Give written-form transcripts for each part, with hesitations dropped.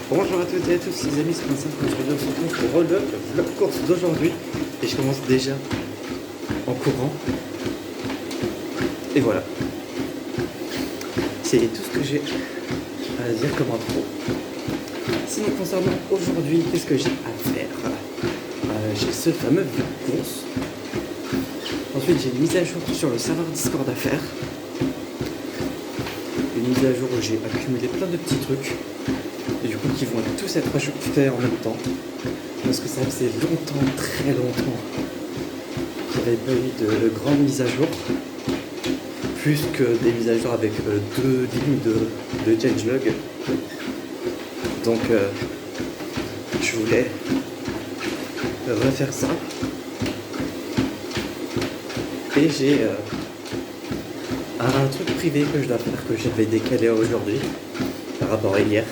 Bonjour à toutes et à tous les amis, c'est Vincent. Aujourd'hui on se retrouve pour le vlog course d'aujourd'hui et je commence déjà en courant et voilà, c'est tout ce que j'ai à dire comme intro. Sinon concernant aujourd'hui, qu'est-ce que j'ai à faire? J'ai ce fameux vlog course, ensuite j'ai une mise à jour sur le serveur Discord à faire, une mise à jour où j'ai accumulé plein de petits trucs et du coup qui vont tous être ajoutés en même temps parce que ça faisait longtemps, très longtemps qu'il n'y avait pas eu de grande mise à jour, plus que des mises à jour avec deux lignes de changelog. Donc je voulais refaire ça et j'ai un truc privé que je dois faire que j'avais décalé aujourd'hui par rapport à hier.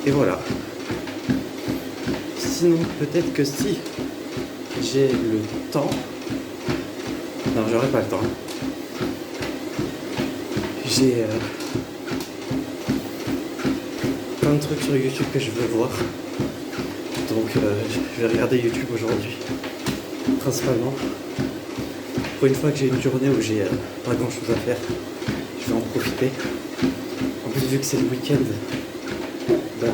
Et voilà. Sinon, peut-être que si j'ai le temps... Non, j'aurai pas le temps. J'ai plein de trucs sur YouTube que je veux voir. Donc, je vais regarder YouTube aujourd'hui. Principalement. Pour une fois que j'ai une journée où j'ai pas grand chose à faire, je vais en profiter. En plus, vu que c'est le week-end, bah,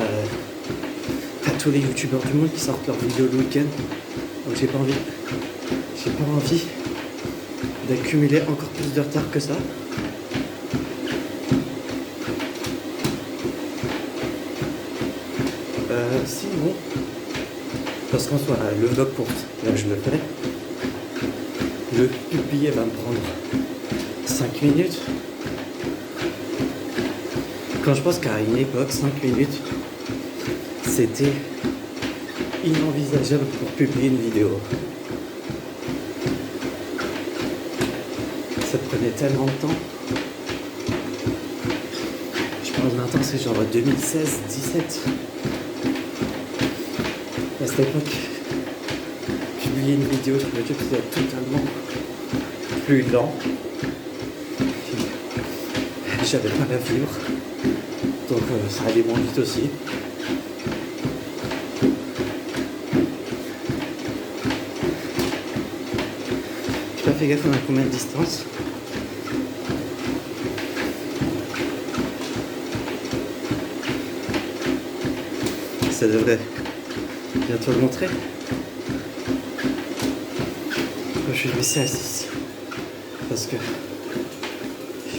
t'as tous les youtubeurs du monde qui sortent leurs vidéos le week-end, donc j'ai pas envie d'accumuler encore plus de retard que ça. Sinon, parce qu'en soit le vlog course, là je le fais, le publier va me prendre 5 minutes. Quand je pense qu'à une époque, 5 minutes, c'était inenvisageable pour publier une vidéo. Ça prenait tellement de temps. Je pense maintenant c'est genre 2016-17. À cette époque, publier une vidéo sur YouTube c'était totalement plus lent. J'avais pas la fibre. Donc ça allait moins vite aussi. J'ai pas fait gaffe à combien de distance. Ça devrait bientôt le montrer. Je vais laisser à 6 parce que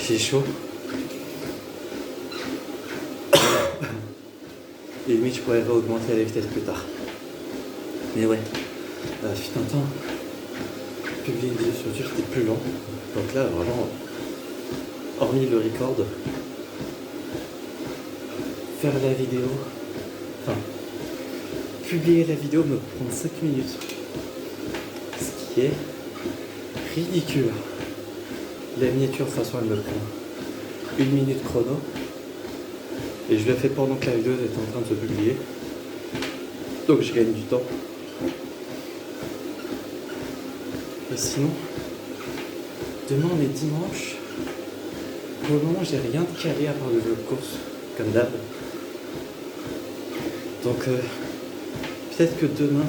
j'ai chaud. Et limite je pourrais augmenter la vitesse plus tard. Mais ouais, fut un temps, publier une vidéo sur YouTube c'était plus long. Donc là vraiment, hormis le record, faire la vidéo, enfin, publier la vidéo me prend 5 minutes. Ce qui est ridicule. La miniature de toute façon elle me prend 1 minute chrono. Et je le fais pendant que la vidéo est en train de se publier. Donc je gagne du temps. Et sinon, demain on est dimanche. Pour le moment j'ai rien de calé à part le jeu de course, comme d'hab. Donc peut-être que demain,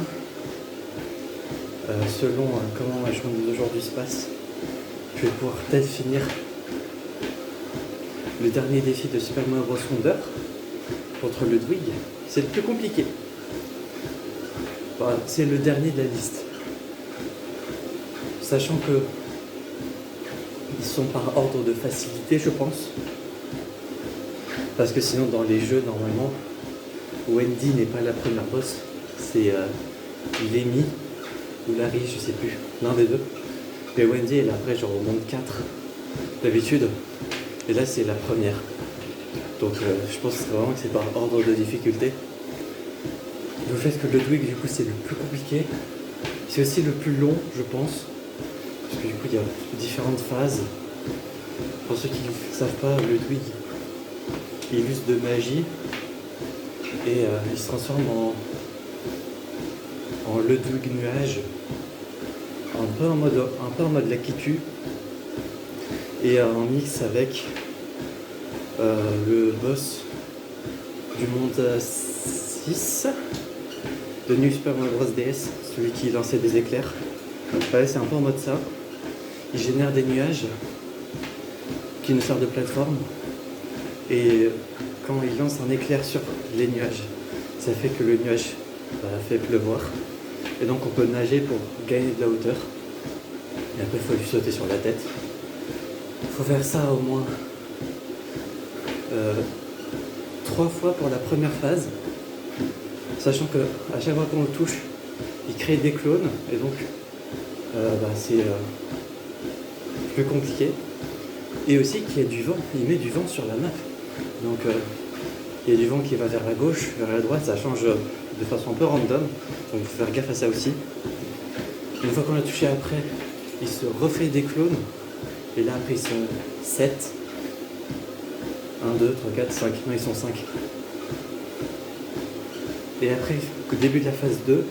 selon comment ma journée d'aujourd'hui se passe, je vais pouvoir peut-être finir le dernier défi de Super Mario Bros. Wonder contre Ludwig. C'est le plus compliqué. Enfin, c'est le dernier de la liste. Sachant que ils sont par ordre de facilité, je pense. Parce que sinon, dans les jeux, normalement, Wendy n'est pas la première boss. C'est Lemmy ou Larry, je sais plus. L'un des deux. Mais Wendy, elle est après, genre au monde 4, d'habitude. Et là, c'est la première. Donc, je pense vraiment que c'est par ordre de difficulté. Le fait que Ludwig, du coup, c'est le plus compliqué. C'est aussi le plus long, je pense. Parce que du coup, il y a différentes phases. Pour ceux qui ne savent pas, Ludwig, il use de magie. Et il se transforme en Ludwig nuage. Un peu en mode Lakitu. Et en mix avec le boss du monde 6 de New Super Mario Bros. DS, celui qui lançait des éclairs. Ouais, c'est un peu en mode ça. Il génère des nuages qui nous servent de plateforme. Et quand il lance un éclair sur les nuages, ça fait que le nuage fait pleuvoir. Et donc on peut nager pour gagner de la hauteur. Et après il faut lui sauter sur la tête. Il faut faire ça au moins 3 fois pour la première phase. Sachant que à chaque fois qu'on le touche, il crée des clones. Et donc c'est plus compliqué. Et aussi qu'il y a du vent, il met du vent sur la map. Donc il y a du vent qui va vers la gauche, vers la droite, ça change de façon un peu random. Donc il faut faire gaffe à ça aussi. Une fois qu'on l'a touché après, il se refait des clones. Et là après ils sont 7. 1, 2, 3, 4, 5. Non, ils sont 5. Et après, au début de la phase 2,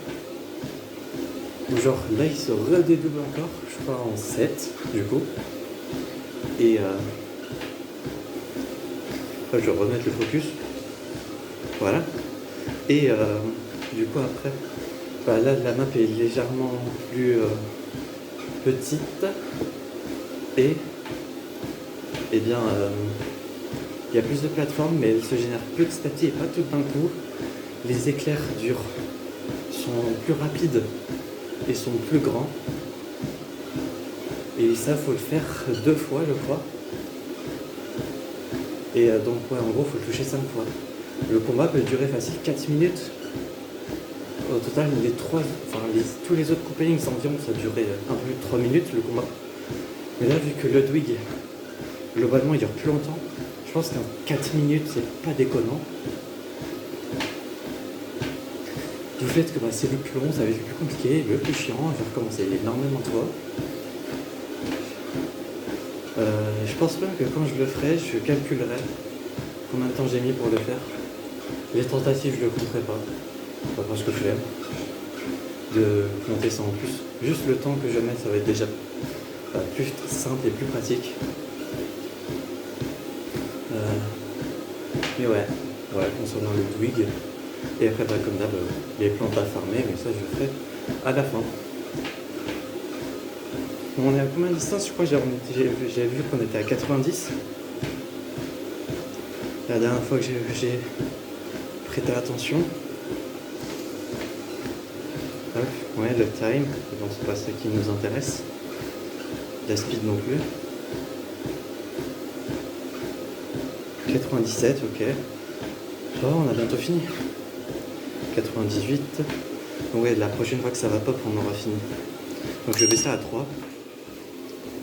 où genre là il se redédouble encore, je crois en 7 du coup. Et je vais remettre le focus. Voilà. Et du coup après, là la map est légèrement plus petite. Et bien il y a plus de plateformes, mais elles se génèrent petit à petit et pas tout d'un coup. Les éclairs sont plus rapides et sont plus grands. Et ça, faut le faire 2 fois, je crois. Et donc, ouais, en gros, faut le toucher 5 fois. Le combat peut durer facile 4 minutes. Au total, tous les autres couplings environ, ça durait un peu plus de 3 minutes, le combat. Mais là, vu que Ludwig, globalement, il dure plus longtemps, je pense qu'en 4 minutes, c'est pas déconnant. Du fait que c'est le plus long, ça va être le plus compliqué, le plus chiant, je vais recommencer énormément de fois. Je pense même que quand je le ferai, je calculerai combien de temps j'ai mis pour le faire. Les tentatives, je ne le compterai pas. Pas parce que je l'aime. De compter ça en plus. Juste le temps que je mets, ça va être déjà plus simple et plus pratique. Mais ouais, concernant le Dwig. Et après, comme d'hab, les plantes à farmer, mais ça, je le ferai à la fin. Bon, on est à combien de distance? Je crois que j'ai vu qu'on était à 90. La dernière fois que j'ai prêté attention. Hop, ouais, le time, bon, c'est pas ça qui nous intéresse. La speed non plus. 97, ok. Ça va, on a bientôt fini. 98. Donc ouais, la prochaine fois que ça va pop, on aura fini. Donc je vais ça à 3.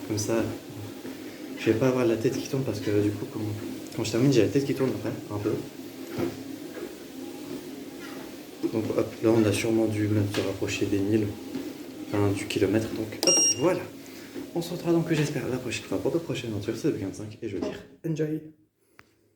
Comme ça, je vais pas avoir la tête qui tourne parce que du coup, quand je termine, j'ai la tête qui tourne après, un peu. Donc hop, là on a sûrement dû même se rapprocher des 1000, enfin du kilomètre. Donc hop, voilà. On se retrouvera donc, j'espère, la prochaine fois pour de prochaines aventures, c'est le 25 et je veux dire, enjoy!